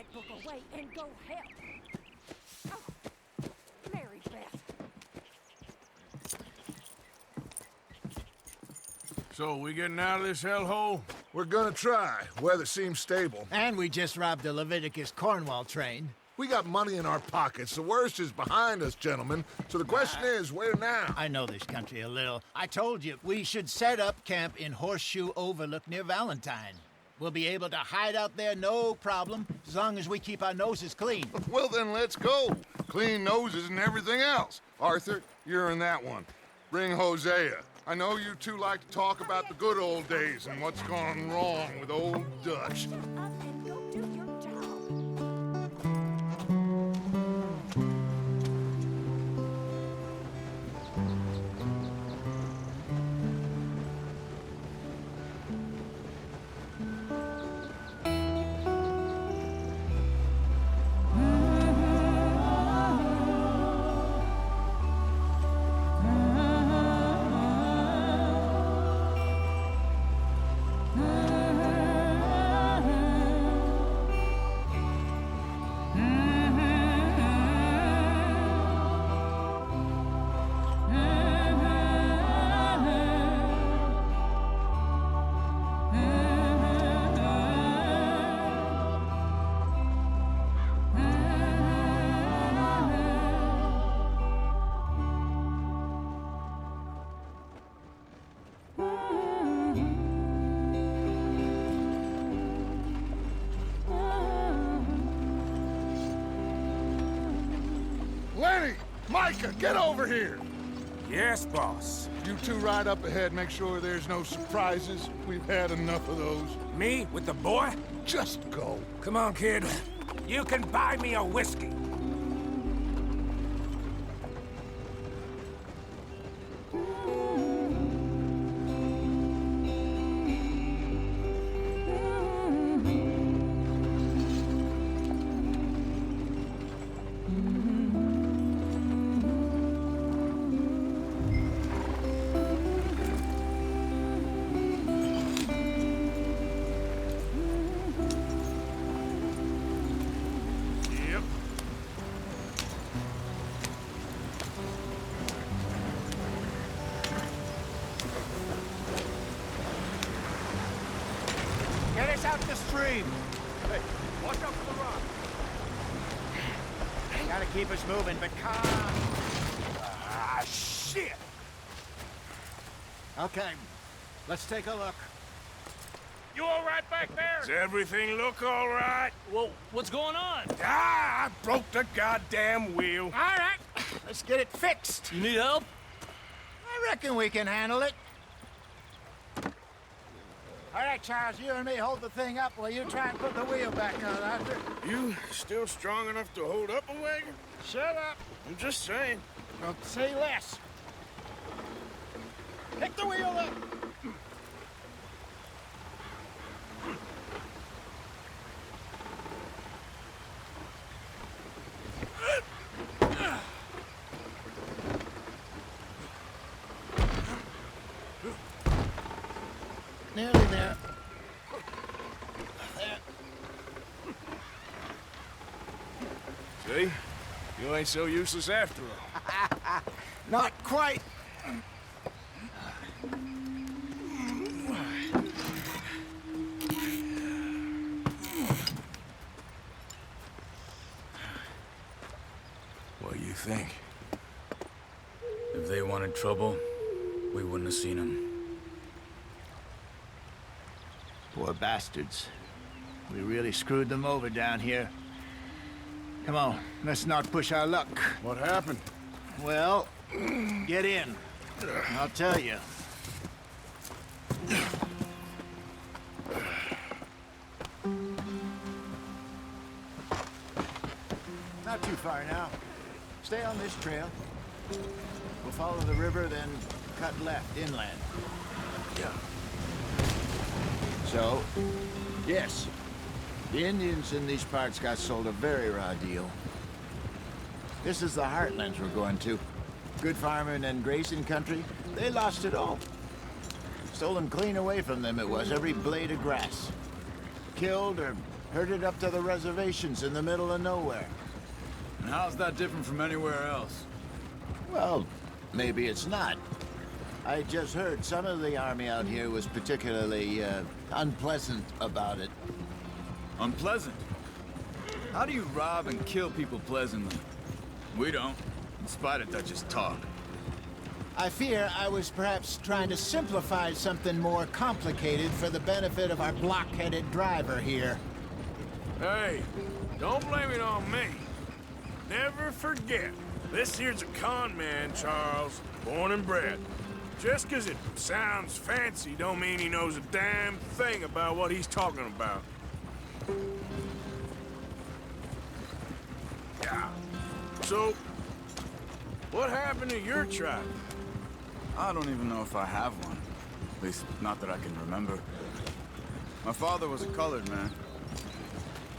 that book away and go help. Oh, Mary Beth. So, we getting out of this hellhole? We're gonna try. Weather seems stable. And we just robbed the Leviticus Cornwall train. We got money in our pockets. The worst is behind us, gentlemen. So the question is, where now? I know this country a little. I told you, we should set up camp in Horseshoe Overlook near Valentine. We'll be able to hide out there no problem, as long as we keep our noses clean. Well, then let's go. Clean noses and everything else. Arthur, you're in that one. Bring Hosea. I know you two like to talk about the good old days and what's gone wrong with old Dutch. Up and go do your job. Lenny! Micah, get over here! Yes, boss. You two ride up ahead, make sure there's no surprises. We've had enough of those. Me with the boy? Just go. Come on, kid. You can buy me a whiskey. Yep. Get us out the stream. Hey, watch out for the rock. Gotta keep us moving, but calm. Ah, shit! Okay, let's take a look. You all right back there? Does everything look all right? Well, what's going on? Ah, I broke the goddamn wheel. All right, let's get it fixed. You need help? I reckon we can handle it. All right, Charles, you and me hold the thing up while you try and put the wheel back on, Arthur. You still strong enough to hold up a wagon? Shut up. I'm just saying. Don't say less. Pick the wheel up. Nearly there. See? You ain't so useless after all. Not quite. What do you think? If they wanted trouble, we wouldn't have seen them. Poor bastards. We really screwed them over down here. Come on, let's not push our luck. What happened? Well, get in. I'll tell you. Not too far now. Stay on this trail. We'll follow the river, then cut left inland. Yeah. So, yes, the Indians in these parts got sold a very raw deal. This is the heartlands we're going to. Good farming and grazing country, they lost it all. Stolen clean away from them it was, every blade of grass. Killed or Herded up to the reservations in the middle of nowhere. And how's that different from anywhere else? Well, maybe it's not. I just heard some of the army out here was particularly, unpleasant about it. Unpleasant? How do you rob and kill people pleasantly? We don't, in spite of Dutch's talk. I fear I was perhaps trying to simplify something more complicated for the benefit of our block-headed driver here. Hey, don't blame it on me. Never forget, this here's a con man, Charles, born and bred. Just 'cause it sounds fancy don't mean he knows a damn thing about what he's talking about. Yeah. So, what happened to your tribe? I don't even know if I have one. At least, not that I can remember. My father was a colored man.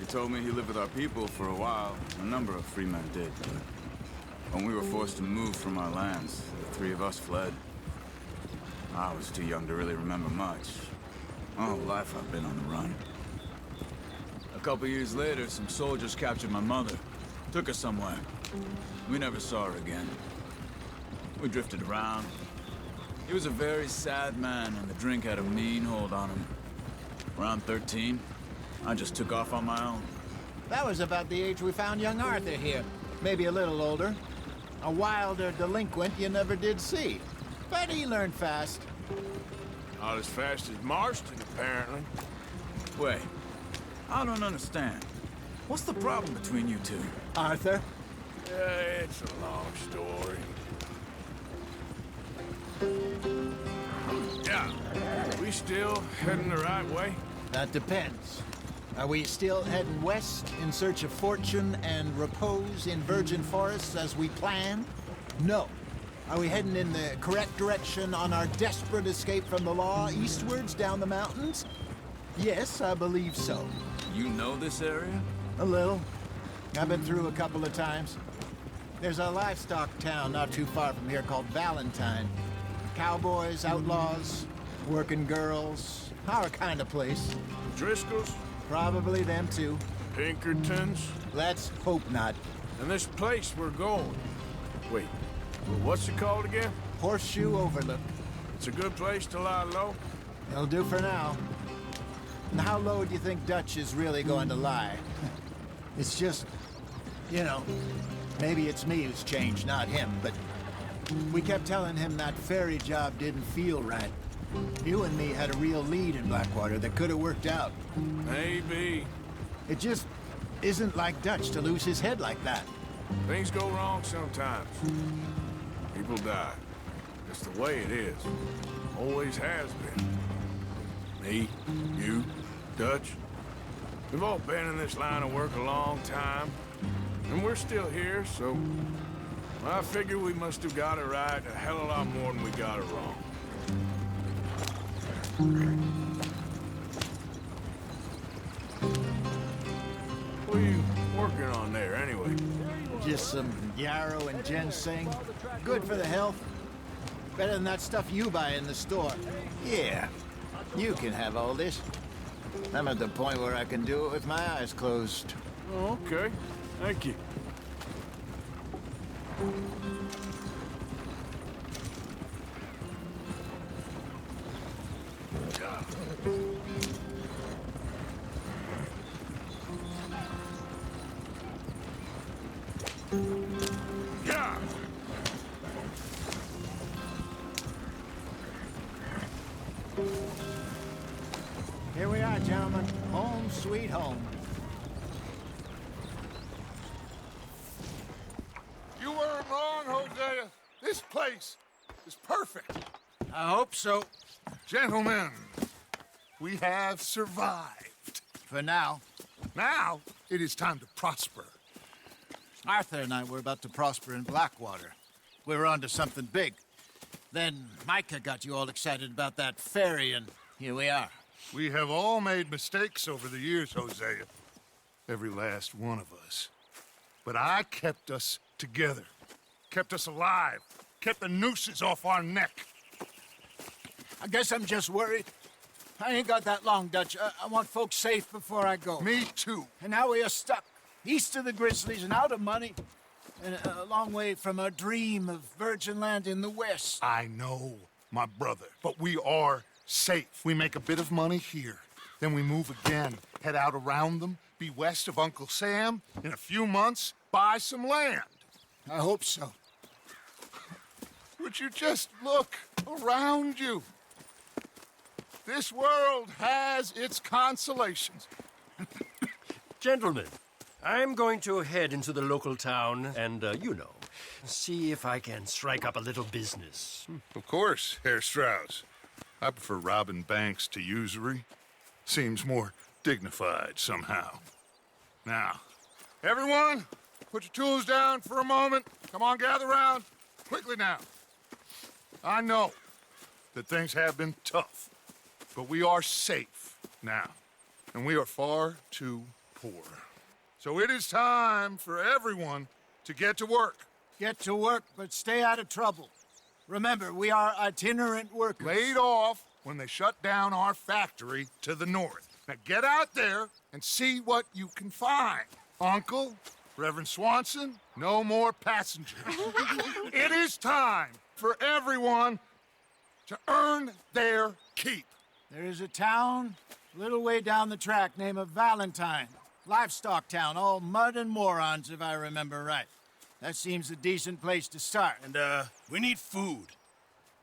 He told me he lived with our people for a while. A number of free men did, but when we were forced to move from our lands, the three of us fled. I was too young to really remember much. My whole life I've been on the run. A couple years later, some soldiers captured my mother. Took her somewhere. We never saw her again. We drifted around. He was a very sad man, and the drink had a mean hold on him. Around 13, I just took off on my own. That was about the age we found young Arthur here. Maybe a little older. A wilder delinquent you never did see. But he learned fast. Not as fast as Marston, apparently. Wait, I don't understand. What's the problem between you two? Arthur? It's a long story. Yeah, we still heading the right way? That depends. Are we still heading west in search of fortune and repose in virgin forests as we planned? No. Are we heading in the correct direction on our desperate escape from the law eastwards down the mountains? Yes, I believe so. You know this area? A little. I've been through a couple of times. There's a livestock town not too far from here called Valentine. Cowboys, outlaws, working girls, our kind of place. Driscoll's? Probably them too. Pinkertons? Let's hope not. And this place we're going. Wait, what's it called again? Horseshoe Overlook. It's a good place to lie low? It'll do for now. And how low do you think Dutch is really going to lie? It's just, you know, maybe it's me who's changed, not him, but we kept telling him that ferry job didn't feel right. You and me had a real lead in Blackwater that could have worked out. Maybe. It just isn't like Dutch to lose his head like that. Things go wrong sometimes. People die. It's the way it is. Always has been. Me, you, Dutch. We've all been in this line of work a long time. And we're still here, so I figure we must have got it right a hell of a lot more than we got it wrong. What are you working on there, anyway? Just some yarrow and ginseng. Good for the health. Better than that stuff you buy in the store. Yeah, you can have all this. I'm at the point where I can do it with my eyes closed. Oh, okay. Thank you. Yeah. Here we are, gentlemen. Home sweet home. You weren't wrong, Hosea. This place is perfect. I hope so. Gentlemen, we have survived. For now. Now, it is time to prosper. Arthur and I were about to prosper in Blackwater. We were onto something big. Then Micah got you all excited about that ferry, and here we are. We have all made mistakes over the years, Hosea. Every last one of us. But I kept us together. Kept us alive. Kept the nooses off our neck. I guess I'm just worried. I ain't got that long, Dutch. I want folks safe before I go. Me too. And now we are stuck, east of the Grizzlies and out of money, and a long way from our dream of virgin land in the west. I know, my brother, but we are safe. We make a bit of money here, then we move again, head out around them, be west of Uncle Sam, in a few months, buy some land. I hope so. Would you just look around you? This world has its consolations. Gentlemen, I'm going to head into the local town and, see if I can strike up a little business. Of course, Herr Strauss. I prefer robbing banks to usury. Seems more dignified somehow. Now, everyone, put your tools down for a moment. Come on, gather round. Quickly now. I know that things have been tough, but we are safe now, and we are far too poor. So it is time for everyone to get to work. Get to work, but stay out of trouble. Remember, we are itinerant workers. Laid off when they shut down our factory to the north. Now get out there and see what you can find. Uncle, Reverend Swanson, no more passengers. It is time for everyone to earn their keep. There is a town a little way down the track named Valentine. Livestock town, all mud and morons, if I remember right. That seems a decent place to start. And, we need food.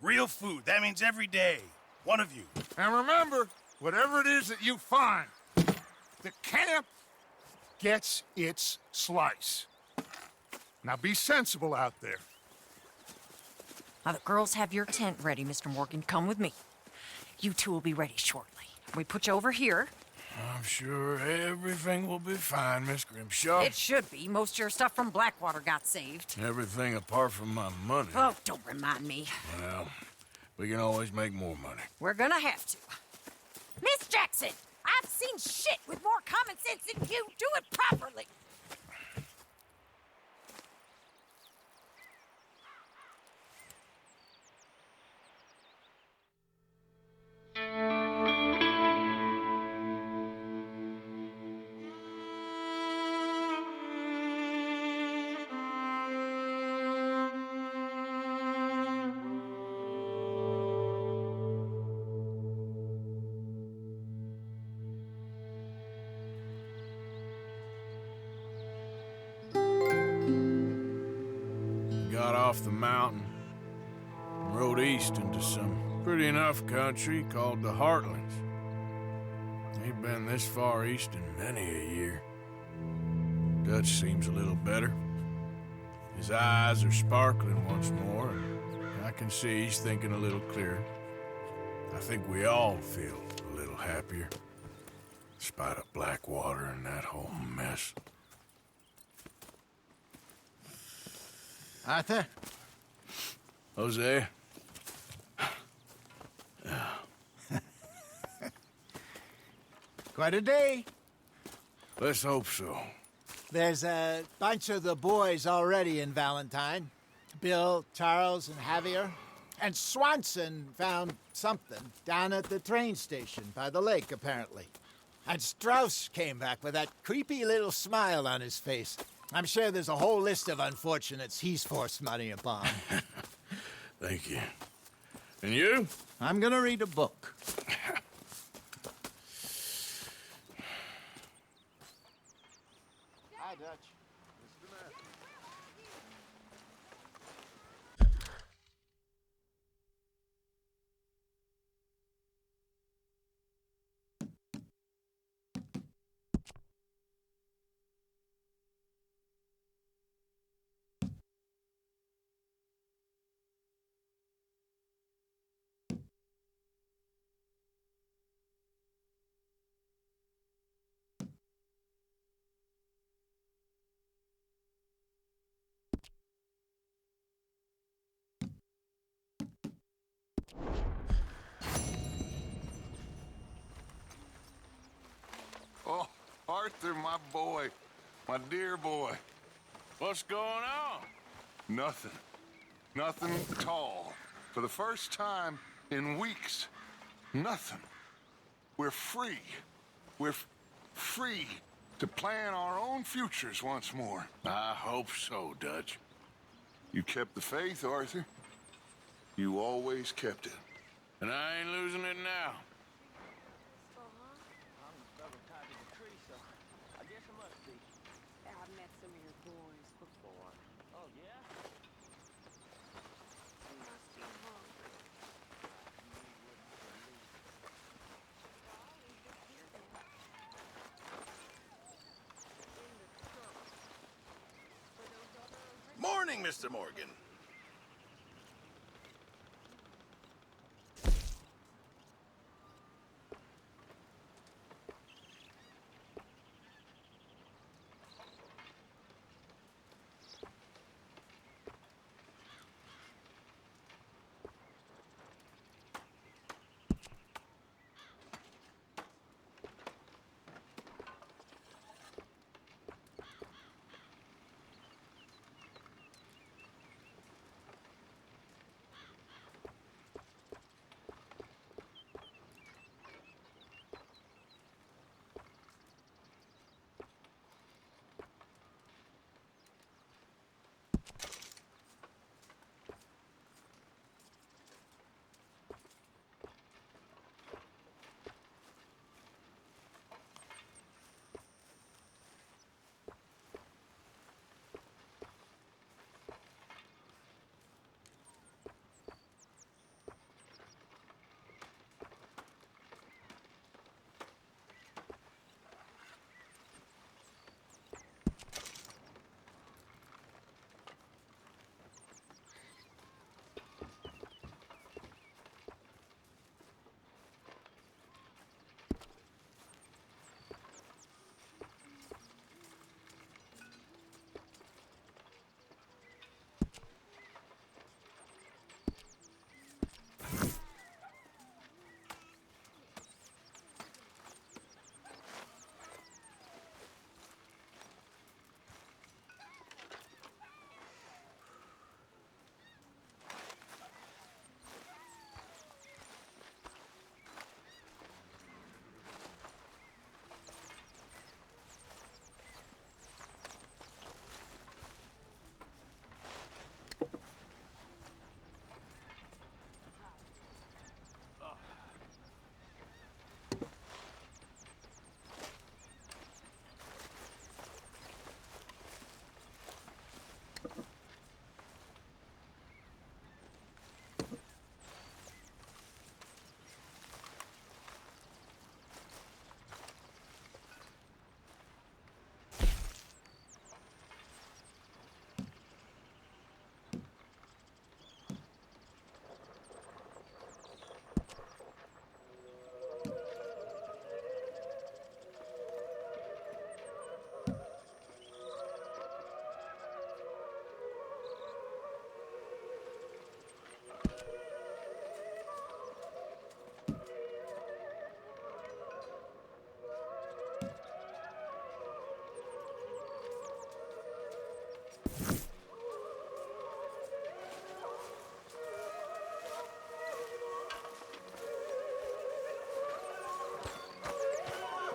Real food. That means every day. One of you. And remember, whatever it is that you find, the camp gets its slice. Now be sensible out there. Now, the girls have your tent ready, Mr. Morgan. Come with me. You two will be ready shortly. We put you over here. I'm sure everything will be fine, Miss Grimshaw. It should be. Most of your stuff from Blackwater got saved. Everything apart from my money. Oh, don't remind me. Well, we can always make more money. We're gonna have to. Miss Jackson, I've seen shit with more common sense than you. Do it properly. Got off the mountain and rode east into some pretty enough country called the Heartlands. Ain't been this far east in many a year. Dutch seems a little better. His eyes are sparkling once more, and I can see he's thinking a little clearer. I think we all feel a little happier, in spite of Blackwater and that whole mess. Arthur? Jose? Quite a day. Let's hope so. There's a bunch of the boys already in Valentine. Bill, Charles, and Javier. And Swanson found something down at the train station by the lake, apparently. And Strauss came back with that creepy little smile on his face. I'm sure there's a whole list of unfortunates he's forced money upon. Thank you. And you? I'm gonna read a book. Hi, Dutch. Oh, Arthur, my boy. My dear boy. What's going on? Nothing. Nothing at all. For the first time in weeks. Nothing. we're free. Free to plan our own futures once more. I hope so, Dutch. You kept the faith, Arthur. You always kept it. And I ain't losing it now. I've met some of your boys before. Oh, yeah? You must be hungry. Morning, Mr. Morgan.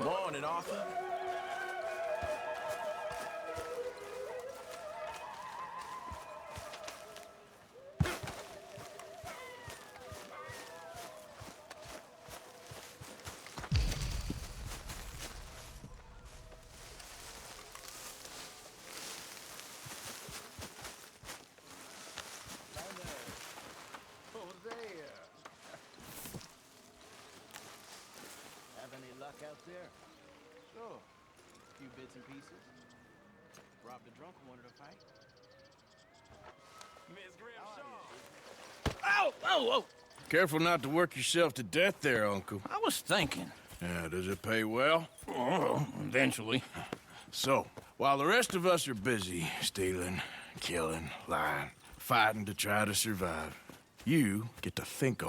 Morning, Arthur. Have any luck out there? Sure. A few bits and pieces. Robbed a drunk who wanted to fight. Miss Grimshaw. Ow! Oh, oh! Careful not to work yourself to death there, Uncle. I was thinking. Yeah, does it pay well? Oh, eventually. So, while the rest of us are busy stealing, killing, lying, fighting to try to survive, you get to think a